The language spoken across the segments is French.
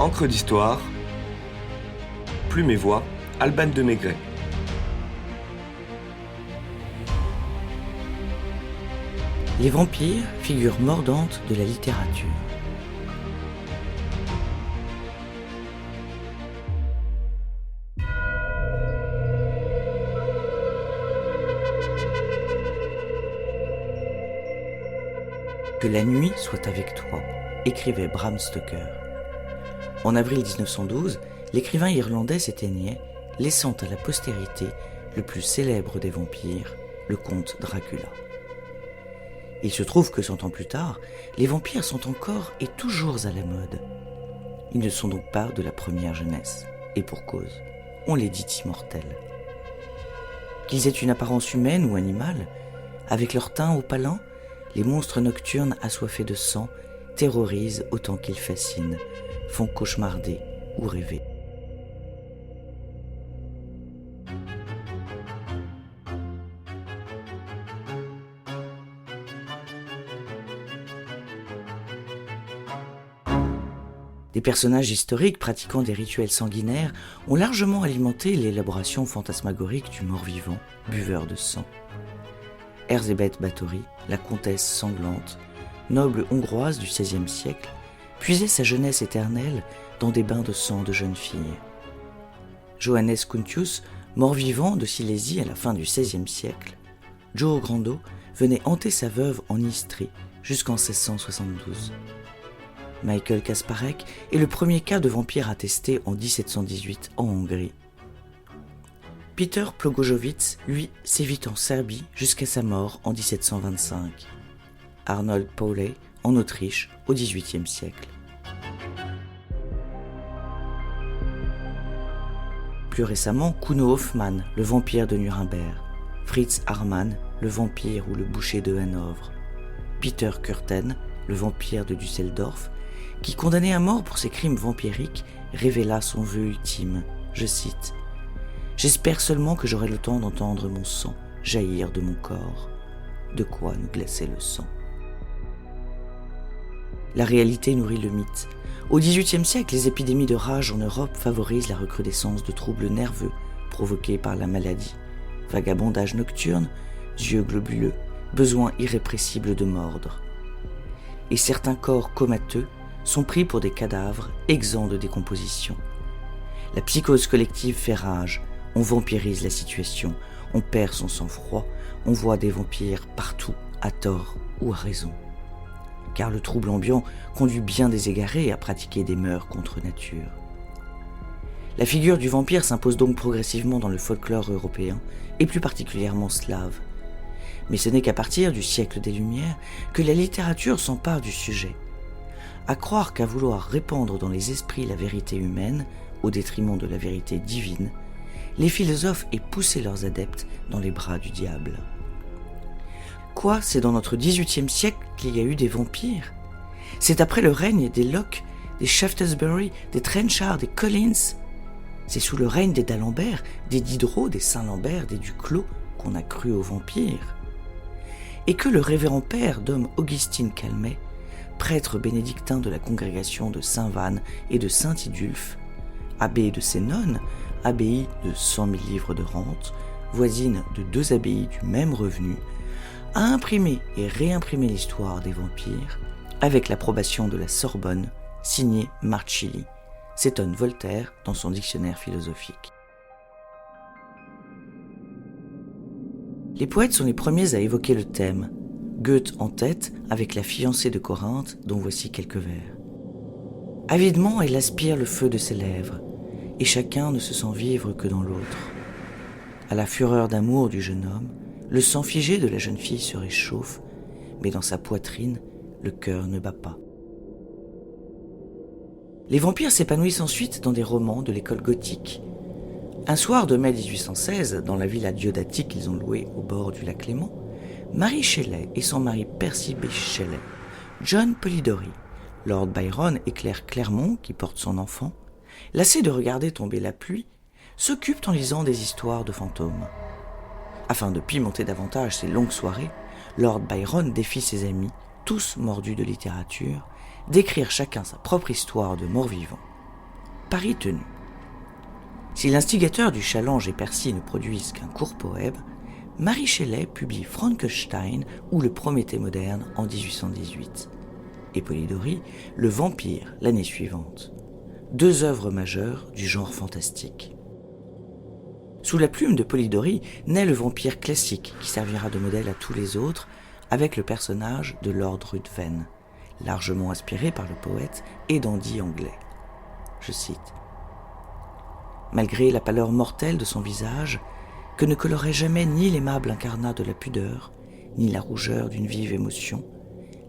Encre d'histoire, Plume et Voix, Alban de Maigret. Les vampires, figures mordantes de la littérature. Que la nuit soit avec toi, écrivait Bram Stoker. En avril 1912, l'écrivain irlandais s'éteignait, laissant à la postérité le plus célèbre des vampires, le comte Dracula. Il se trouve que 100 ans plus tard, les vampires sont encore et toujours à la mode. Ils ne sont donc pas de la première jeunesse, et pour cause, on les dit immortels. Qu'ils aient une apparence humaine ou animale, avec leur teint opalant, les monstres nocturnes assoiffés de sang terrorisent autant qu'ils fascinent, font cauchemarder ou rêver. Des personnages historiques pratiquant des rituels sanguinaires ont largement alimenté l'élaboration fantasmagorique du mort-vivant, buveur de sang. Erzsébet Báthory, la comtesse sanglante, noble hongroise du XVIe siècle, puisait sa jeunesse éternelle dans des bains de sang de jeunes filles. Johannes Cuntius, mort-vivant de Silésie à la fin du XVIe siècle, Joe Grando venait hanter sa veuve en Istrie jusqu'en 1672. Michael Kasparek est le premier cas de vampire attesté en 1718 en Hongrie. Peter Plogojovic, lui, sévit en Serbie jusqu'à sa mort en 1725. Arnold Pauley en Autriche au XVIIIe siècle. Plus récemment, Kuno Hoffmann, le vampire de Nuremberg, Fritz Haarmann, le vampire ou le boucher de Hanovre, Peter Kürten, le vampire de Düsseldorf, qui, condamné à mort pour ses crimes vampiriques, révéla son vœu ultime, je cite, « J'espère seulement que j'aurai le temps d'entendre mon sang jaillir de mon corps, de quoi nous glacer le sang. » La réalité nourrit le mythe. Au XVIIIe siècle, les épidémies de rage en Europe favorisent la recrudescence de troubles nerveux provoqués par la maladie, vagabondage nocturne, yeux globuleux, besoin irrépressible de mordre. Et certains corps comateux sont pris pour des cadavres exempts de décomposition. La psychose collective fait rage, on vampirise la situation, on perd son sang-froid, on voit des vampires partout, à tort ou à raison. Car le trouble ambiant conduit bien des égarés à pratiquer des mœurs contre nature. La figure du vampire s'impose donc progressivement dans le folklore européen, et plus particulièrement slave. Mais ce n'est qu'à partir du siècle des Lumières que la littérature s'empare du sujet. À croire qu'à vouloir répandre dans les esprits la vérité humaine, au détriment de la vérité divine, les philosophes aient poussé leurs adeptes dans les bras du diable. Quoi, c'est dans notre XVIIIe siècle qu'il y a eu des vampires? C'est après le règne des Locke, des Shaftesbury, des Trenchard, des Collins? C'est sous le règne des d'Alembert, des Diderot, des Saint-Lambert, des Duclos qu'on a cru aux vampires? Et que le révérend père d'homme Augustine Calmet, prêtre bénédictin de la congrégation de Saint-Vanne et de Saint-Idulphe, abbé de ces nonnes, abbaye de 100 000 livres de rente, voisine de 2 abbayes du même revenu, a imprimé et réimprimé l'histoire des vampires avec l'approbation de la Sorbonne, signée Marchilly, s'étonne Voltaire dans son dictionnaire philosophique. Les poètes sont les premiers à évoquer le thème, Goethe en tête avec la fiancée de Corinthe dont voici quelques vers. Avidement, elle aspire le feu de ses lèvres, et chacun ne se sent vivre que dans l'autre. À la fureur d'amour du jeune homme, le sang figé de la jeune fille se réchauffe, mais dans sa poitrine, le cœur ne bat pas. Les vampires s'épanouissent ensuite dans des romans de l'école gothique. Un soir de mai 1816, dans la villa Diodati qu'ils ont louée au bord du lac Léman, Mary Shelley et son mari Percy Bysshe Shelley, John Polidori, Lord Byron et Claire Clermont, qui porte son enfant, lassés de regarder tomber la pluie, s'occupent en lisant des histoires de fantômes. Afin de pimenter davantage ces longues soirées, Lord Byron défie ses amis, tous mordus de littérature, d'écrire chacun sa propre histoire de mort-vivant. pari tenu. Si l'instigateur du challenge et Percy ne produisent qu'un court poème, Mary Shelley publie Frankenstein ou le Prométhée moderne en 1818, et Polidori, Le Vampire, l'année suivante. 2 œuvres majeures du genre fantastique. Sous la plume de Polidori naît le vampire classique qui servira de modèle à tous les autres avec le personnage de Lord Ruthven, largement inspiré par le poète et dandy anglais. Je cite. Malgré la pâleur mortelle de son visage, que ne colorait jamais ni l'aimable incarnat de la pudeur, ni la rougeur d'une vive émotion,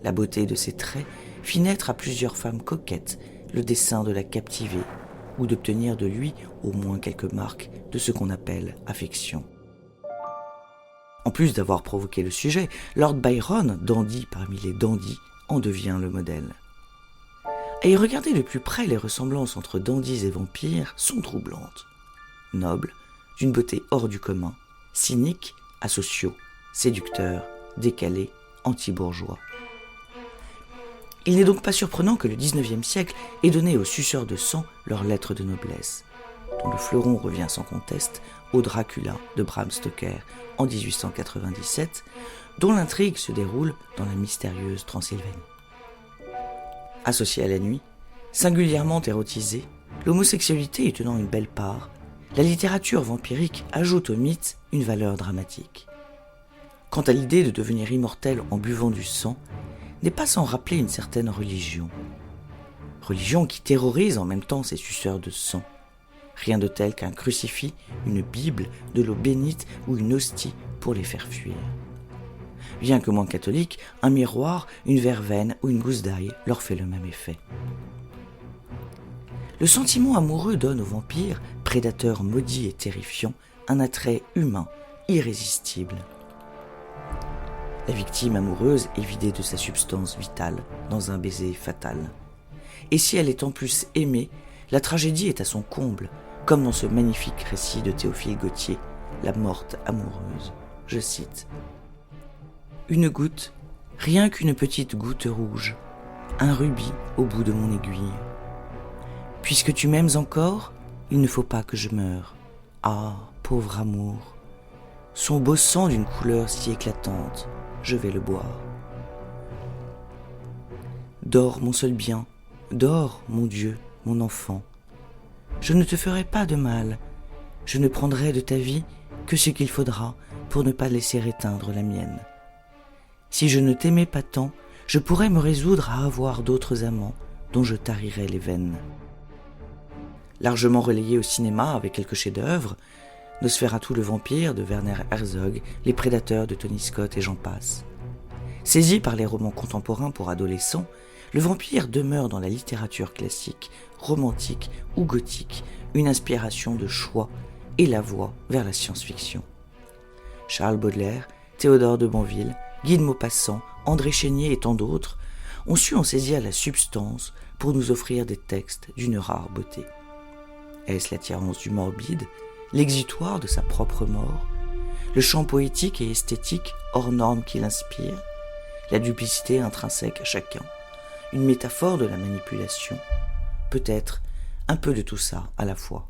la beauté de ses traits fit naître à plusieurs femmes coquettes le dessein de la captiver ou d'obtenir de lui au moins quelques marques de ce qu'on appelle affection. En plus d'avoir provoqué le sujet, Lord Byron, dandy parmi les dandys, en devient le modèle. À y regarder de plus près, les ressemblances entre dandys et vampires sont troublantes. Nobles, d'une beauté hors du commun, cyniques, asociaux, séducteurs, décalés, anti-bourgeois. Il n'est donc pas surprenant que le XIXe siècle ait donné aux suceurs de sang leurs lettres de noblesse, dont le fleuron revient sans conteste au Dracula de Bram Stoker en 1897, dont l'intrigue se déroule dans la mystérieuse Transylvanie. Associée à la nuit, singulièrement érotisée, l'homosexualité y tenant une belle part, la littérature vampirique ajoute au mythe une valeur dramatique. Quant à l'idée de devenir immortel en buvant du sang, n'est pas sans rappeler une certaine religion. Religion qui terrorise en même temps ces suceurs de sang. Rien de tel qu'un crucifix, une Bible, de l'eau bénite ou une hostie pour les faire fuir. Bien que moins catholique, un miroir, une verveine ou une gousse d'ail leur fait le même effet. Le sentiment amoureux donne au vampire, prédateur maudit et terrifiant, un attrait humain, irrésistible. La victime amoureuse est vidée de sa substance vitale dans un baiser fatal. Et si elle est en plus aimée, la tragédie est à son comble, comme dans ce magnifique récit de Théophile Gautier, La morte amoureuse. Je cite. « Une goutte, rien qu'une petite goutte rouge, un rubis au bout de mon aiguille. Puisque tu m'aimes encore, il ne faut pas que je meure. Ah, pauvre amour, son beau sang d'une couleur si éclatante, je vais le boire. Dors, mon seul bien, dors, mon Dieu, mon enfant. Je ne te ferai pas de mal, je ne prendrai de ta vie que ce qu'il faudra pour ne pas laisser éteindre la mienne. Si je ne t'aimais pas tant, je pourrais me résoudre à avoir d'autres amants dont je tarirais les veines. » Largement relayé au cinéma avec quelques chefs-d'œuvre, Nosferatu le vampire de Werner Herzog, Les Prédateurs de Tony Scott et j'en passe. Saisi par les romans contemporains pour adolescents, le vampire demeure dans la littérature classique, romantique ou gothique, une inspiration de choix et la voie vers la science-fiction. Charles Baudelaire, Théodore de Banville, Guy de Maupassant, André Chénier et tant d'autres ont su en saisir la substance pour nous offrir des textes d'une rare beauté. Est-ce l'attirance du morbide, l'exutoire de sa propre mort, le chant poétique et esthétique hors norme qui l'inspire, la duplicité intrinsèque à chacun, une métaphore de la manipulation, peut-être un peu de tout ça à la fois.